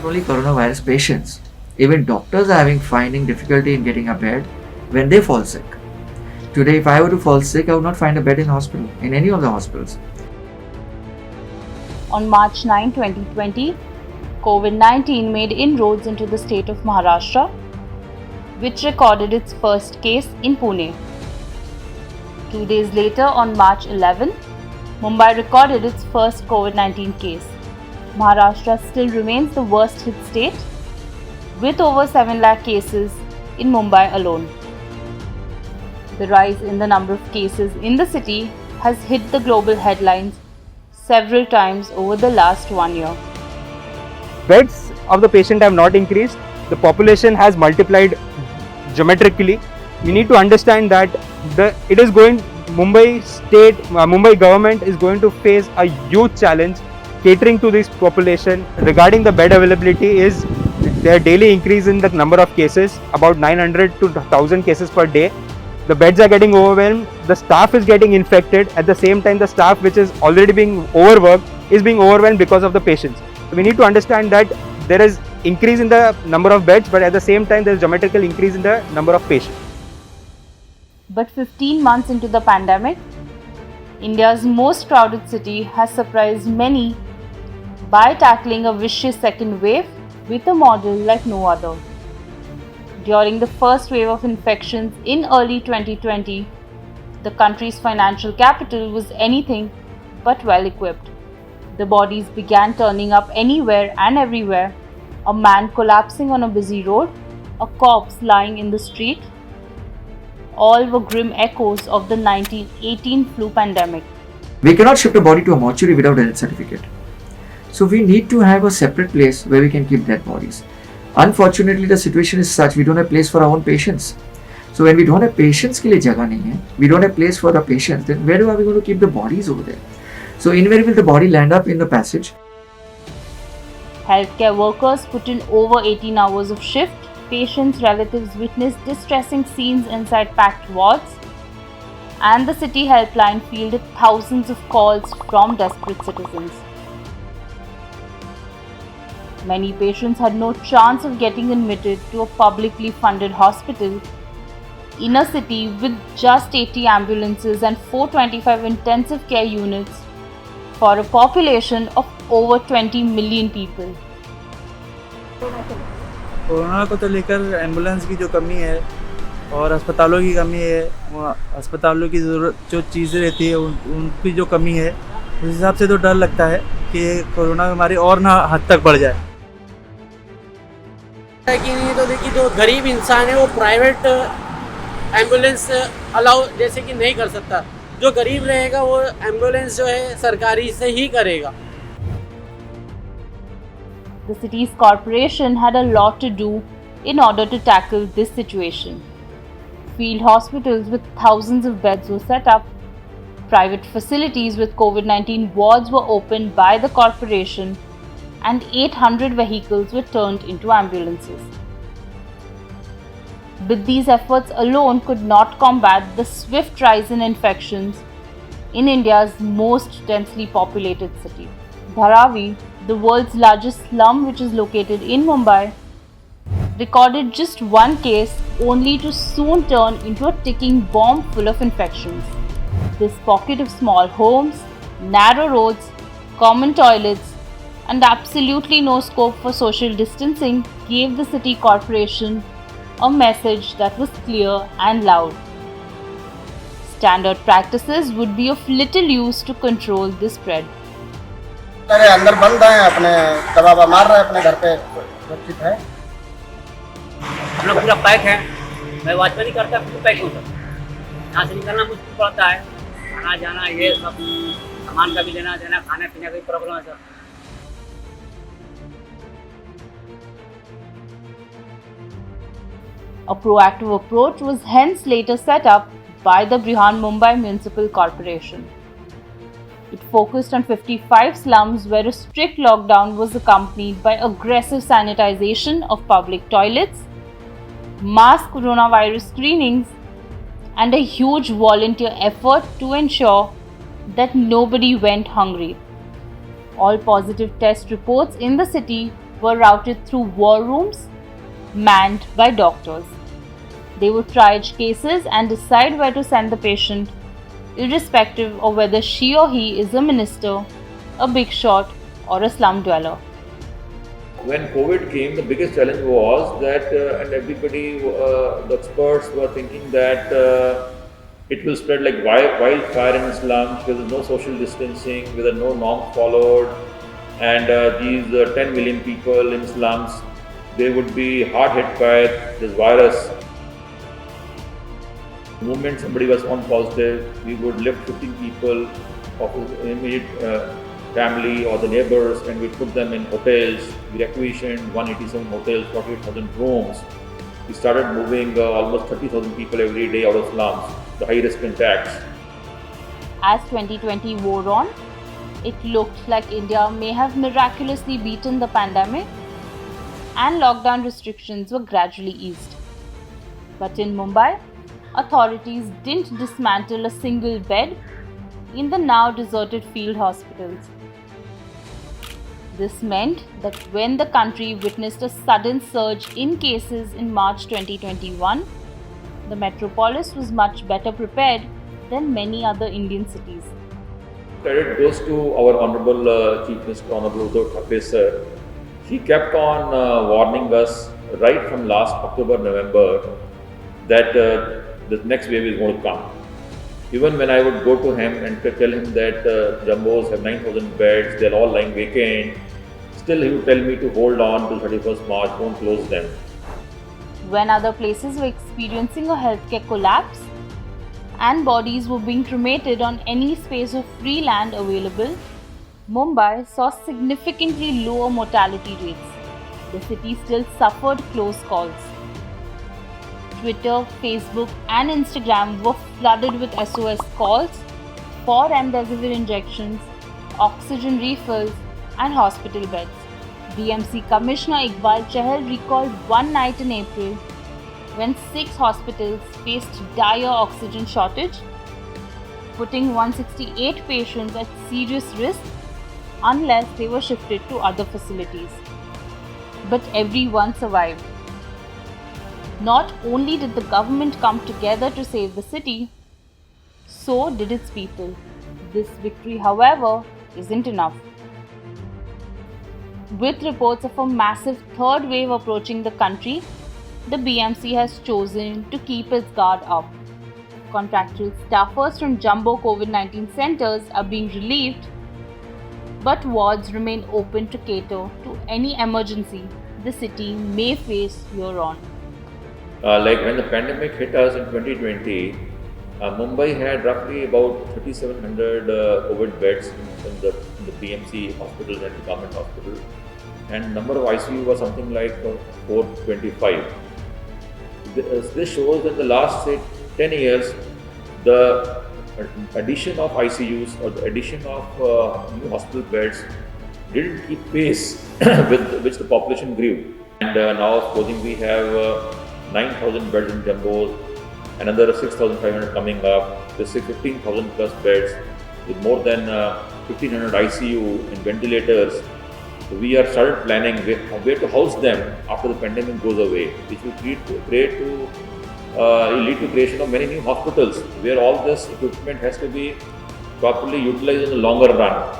not only coronavirus patients, even doctors are finding difficulty in getting a bed when they fall sick. Today, if I were to fall sick, I would not find a bed in hospital, in any of the hospitals. On March 9, 2020, COVID-19 made inroads into the state of Maharashtra, which recorded its first case in Pune. 2 days later, on March 11, Mumbai recorded its first COVID-19 case. Maharashtra still remains the worst hit state, with over 7 lakh cases in Mumbai alone. The rise in the number of cases in the city has hit the global headlines several times over the last 1 year. Beds of the patient have not increased. The population has multiplied geometrically. We need to understand that Mumbai government is going to face a huge challenge catering to this population. Regarding the bed availability, is there daily increase in the number of cases, about 900 to 1000 cases per day. The beds are getting overwhelmed, the staff is getting infected. At the same time, the staff which is already being overworked is being overwhelmed because of the patients. So we need to understand that there is increase in the number of beds, but at the same time there is geometrical increase in the number of patients. But 15 months into the pandemic, India's most crowded city has surprised many by tackling a vicious second wave with a model like no other. During the first wave of infections in early 2020, the country's financial capital was anything but well equipped. The bodies began turning up anywhere and everywhere. A man collapsing on a busy road, a corpse lying in the street. All were grim echoes of the 1918 flu pandemic. We cannot ship a body to a mortuary without a death certificate. So we need to have a separate place where we can keep dead bodies. Unfortunately, the situation is such, we don't have place for our own patients. So when we don't have patients के लिए जगह नहीं है, we don't have place for the patients, then where are we going to keep the bodies over there? So where will the body land up in the passage? Healthcare workers put in over 18 hours of shift. Patients' relatives witnessed distressing scenes inside packed wards. And the city helpline fielded thousands of calls from desperate citizens. Many patients had no chance of getting admitted to a publicly funded hospital in a city with just 80 ambulances and 425 intensive care units for a population of over 20 million people. Corona को तो लेकर ambulance की जो कमी है और अस्पतालों की कमी है, अस्पतालों की ज़रूरत जो चीज़ें रहती है उनकी जो कमी है, उस हिसाब से तो डर लगता है कि कोरोना बीमारी और ना हद तक बढ़ जाए। कि नहीं तो देखिए जो गरीब इंसान है वो प्राइवेट एम्बुलेंस अलाउ जैसे कि नहीं कर सकता। जो गरीब रहेगा वो एम्बुलेंस जो है सरकारी से ही करेगा। The city's corporation had a lot to do in order to tackle this situation. Field hospitals with thousands of beds were set up. Private facilities with COVID-19 wards were opened by the corporation, and 800 vehicles were turned into ambulances. But these efforts alone could not combat the swift rise in infections in India's most densely populated city. Dharavi, the world's largest slum which is located in Mumbai, recorded just one case only to soon turn into a ticking bomb full of infections. This pocket of small homes, narrow roads, common toilets, and absolutely no scope for social distancing gave the city corporation a message that was clear and loud. Standard practices would be of little use to control this spread. अरे अंदर बंद है, अपने दवा मार रहे हैं, अपने घर पे सुरक्षित है। हम लोग पूरा पैक है, मैं वॉचमैन ही करता हूँ, पैक हूँ सर। यहाँ से निकलना मुश्किल पड़ता है, आना जाना ये सब सामान का भी लेना देना, खाने पीने का भी प्रॉब्लम है sir. A proactive approach was hence later set up by the Brihan Mumbai Municipal Corporation. It focused on 55 slums where a strict lockdown was accompanied by aggressive sanitization of public toilets, mass coronavirus screenings, and a huge volunteer effort to ensure that nobody went hungry. All positive test reports in the city were routed through war rooms manned by doctors. They would triage cases and decide where to send the patient, irrespective of whether she or he is a minister, a big shot, or a slum dweller. When COVID came, the biggest challenge was that, and everybody, the experts were thinking that it will spread like wildfire in slums because there's no social distancing, where there are no norms followed, and these 10 million people in slums, they would be hard hit by this virus. The moment somebody was found positive, we would lift 15 people of his immediate family or the neighbors, and we put them in hotels. We requisitioned 187 hotels, 48,000 rooms. We started moving almost 30,000 people every day out of slums, the high risk contacts. As 2020 wore on, it looked like India may have miraculously beaten the pandemic and lockdown restrictions were gradually eased. But in Mumbai, authorities didn't dismantle a single bed in the now deserted field hospitals. This meant that when the country witnessed a sudden surge in cases in March 2021, the metropolis was much better prepared than many other Indian cities. Credit goes to our Honorable Chief Minister, Honorable Uddhav Thackeray sir. He kept on warning us right from last October, November that the next wave is going to come. Even when I would go to him and tell him that Jumbos have 9,000 beds, they're all lying vacant, still he would tell me to hold on till 31st March, don't close them. When other places were experiencing a healthcare collapse and bodies were being cremated on any space of free land available, Mumbai saw significantly lower mortality rates. The city still suffered close calls. Twitter, Facebook and Instagram were flooded with SOS calls for remdesivir injections, oxygen refills and hospital beds. BMC Commissioner Iqbal Chahal recalled one night in April when 6 hospitals faced dire oxygen shortage, putting 168 patients at serious risk unless they were shifted to other facilities. But everyone survived. Not only did the government come together to save the city, so did its people. This victory, however, isn't enough. With reports of a massive third wave approaching the country, the BMC has chosen to keep its guard up. Contractual staffers from jumbo COVID-19 centers are being relieved, but wards remain open to cater to any emergency the city may face year on. Like when the pandemic hit us in 2020, Mumbai had roughly about 3,700 COVID beds in the BMC hospitals and the government hospitals, and number of ICU was something like 425. This shows that the last, say, 10 years, the addition of ICUs or the addition of new hospital beds didn't keep pace with which the population grew. And now, supposing we have 9,000 beds in jumbos, another 6,500 coming up, this is 15,000 plus beds with more than 1,500 ICU and ventilators. So we are started planning where to house them after the pandemic goes away, which will lead to creation of many new hospitals where all this equipment has to be properly utilized in the longer run.